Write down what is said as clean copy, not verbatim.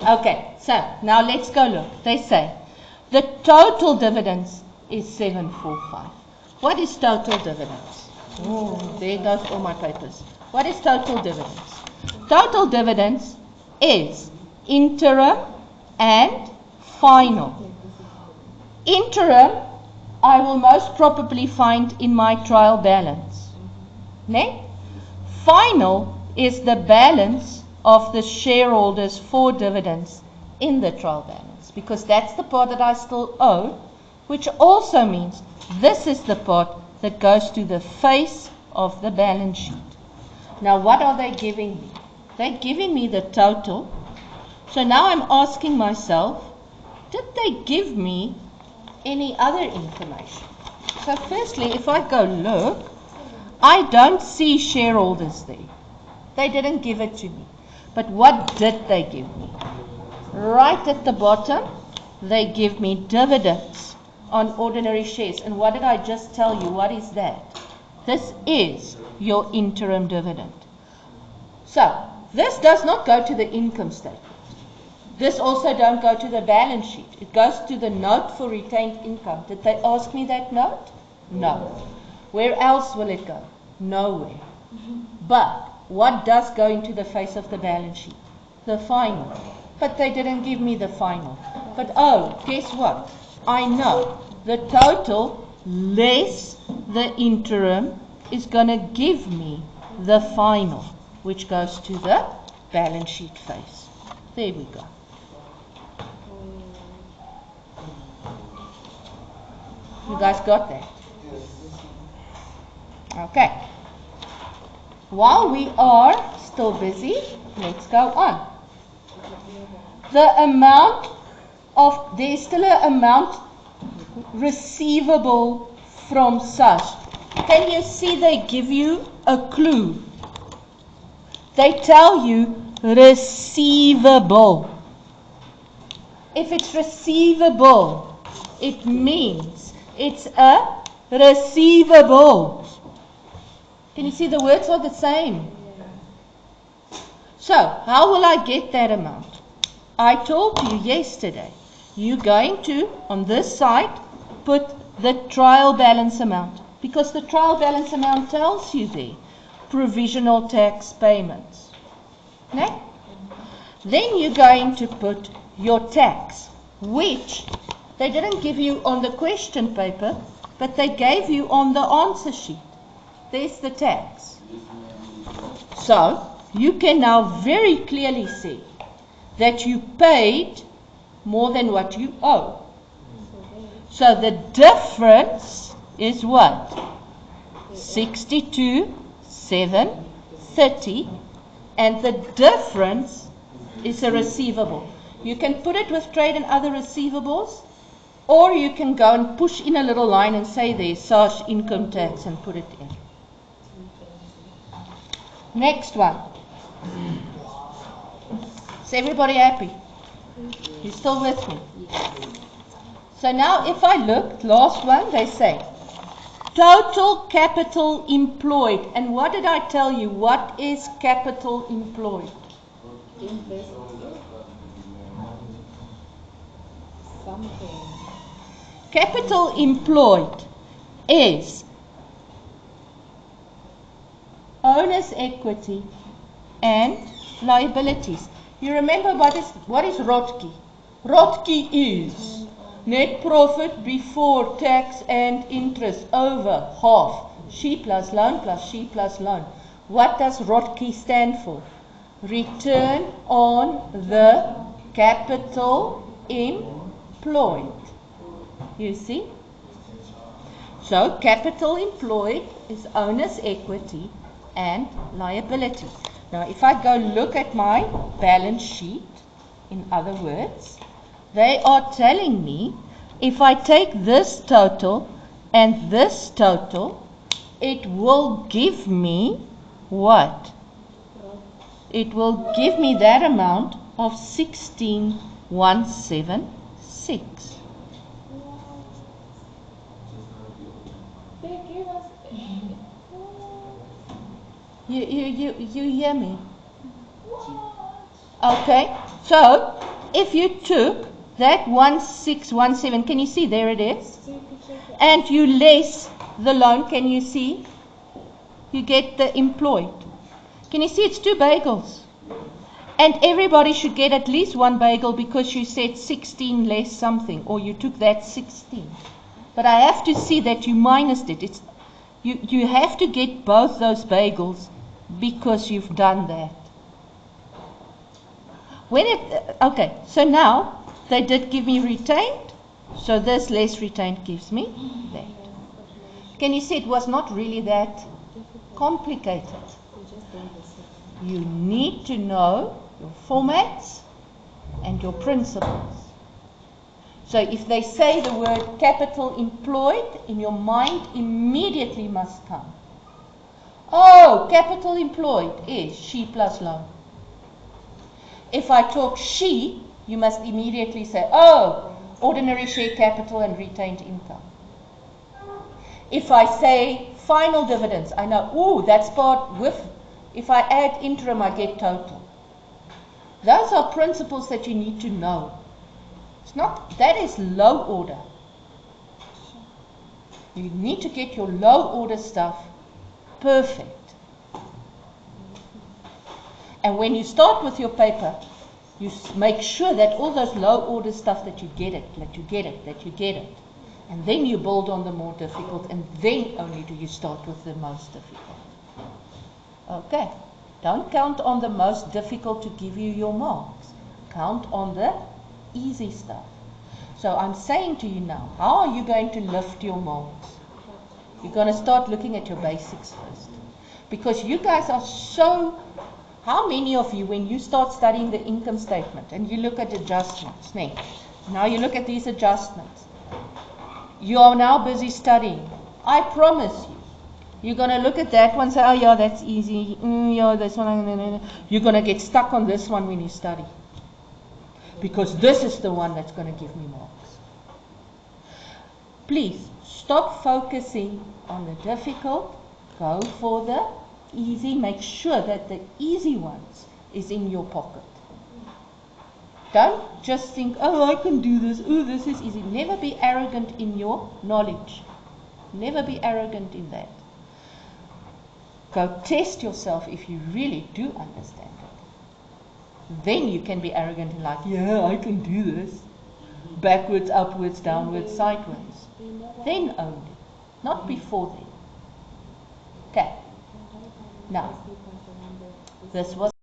Okay, so now let's go look. They say the total dividends is 745. What is total dividends? Oh, there goes all my papers. What is total dividends? Total dividends is interim and final. Interim, I will most probably find in my trial balance. Ne? Final is the balance of the shareholders for dividends in the trial balance, because that's the part that I still owe, which also means this is the part that goes to the face of the balance sheet. Now what are they giving me? They're giving me the total. So now I'm asking myself, did they give me any other information? So firstly, if I go look, I don't see shareholders there. They didn't give it to me. But what did they give me? Right at the bottom, they give me dividends on ordinary shares. And what did I just tell you? What is that? This is your interim dividend. So, this does not go to the income statement. This also don't go to the balance sheet. It goes to the note for retained income. Did they ask me that note? No. Where else will it go? Nowhere. But what does go into the face of the balance sheet? The final. But they didn't give me the final. But oh, guess what? I know the total less the interim is going to give me the final, which goes to the balance sheet face. There we go. You guys got that? Okay. While we are still busy, let's go on. The amount of, there's still an amount receivable from SARS. Can you see they give you a clue? They tell you receivable. If it's receivable, it means it's a receivable. Can you see the words are the same? So, how will I get that amount? I told you yesterday, you're going to, on this side, put the trial balance amount. Because the trial balance amount tells you there, provisional tax payments. No? Then you're going to put your tax, which they didn't give you on the question paper, but they gave you on the answer sheet. There's the tax. So, you can now very clearly see that you paid more than what you owe. So the difference is what? 62,730, and the difference is a receivable. You can put it with trade and other receivables, or you can go and push in a little line and say there's SARS income tax and put it in. Next one. Is everybody happy? You still with me? So now if I look, last one, they say total capital employed. And what did I tell you? What is capital employed? Capital employed is owner's equity and liabilities. You remember what is ROTCE? ROTCE is net profit before tax and interest over half. She plus loan plus she plus loan. What does ROTCE stand for? Return on the capital employed. You see? So capital employed is owner's equity and liability. Now if I go look at my balance sheet, in other words, they are telling me if I take this total and this total, it will give me what? It will give me that amount of 16,176. You hear me? Okay, so if you took that 1617, can you see there it is? And you less the loan, can you see? You get the employed. Can you see it's 2 bagels? And everybody should get at least 1 bagel because you said 16 less something, or you took that 16. But I have to see that you minused it. You have to get both those bagels because you've done that. Okay, so now they did give me retained, so this less retained gives me that. Can you see it was not really that complicated? You need to know your formats and your principles. So if they say the word capital employed, in your mind immediately must come. Oh, capital employed is she plus loan. If I talk she, you must immediately say, oh, ordinary share capital and retained income. If I say final dividends, I know, oh, that's part with, if I add interim, I get total. Those are principles that you need to know. It's not, that is low order. You need to get your low order stuff perfect. And when you start with your paper, you make sure that all those low order stuff that you get it, that you get it, that you get it. And then you build on the more difficult, and then only do you start with the most difficult. Okay. Don't count on the most difficult to give you your marks. Count on the easy stuff. So I'm saying to you now, how are you going to lift your marks? You're going to start looking at your basics first. Because you guys are so... How many of you, when you start studying the income statement and you look at adjustments, now you look at these adjustments, you are now busy studying. I promise you, you're going to look at that one and say, oh yeah, that's easy. Yeah, this one. You're going to get stuck on this one when you study. Because this is the one that's going to give me marks. Please, stop focusing on the difficult. Go for the easy. Make sure that the easy ones is in your pocket. Don't just think, oh, I can do this. Oh, this is easy. Never be arrogant in your knowledge. Never be arrogant in that. Go test yourself if you really do understand it. Then you can be arrogant and like, yeah, I can do this. Backwards, upwards, downwards, sideways. Then only. Not before then. Okay. Now, this was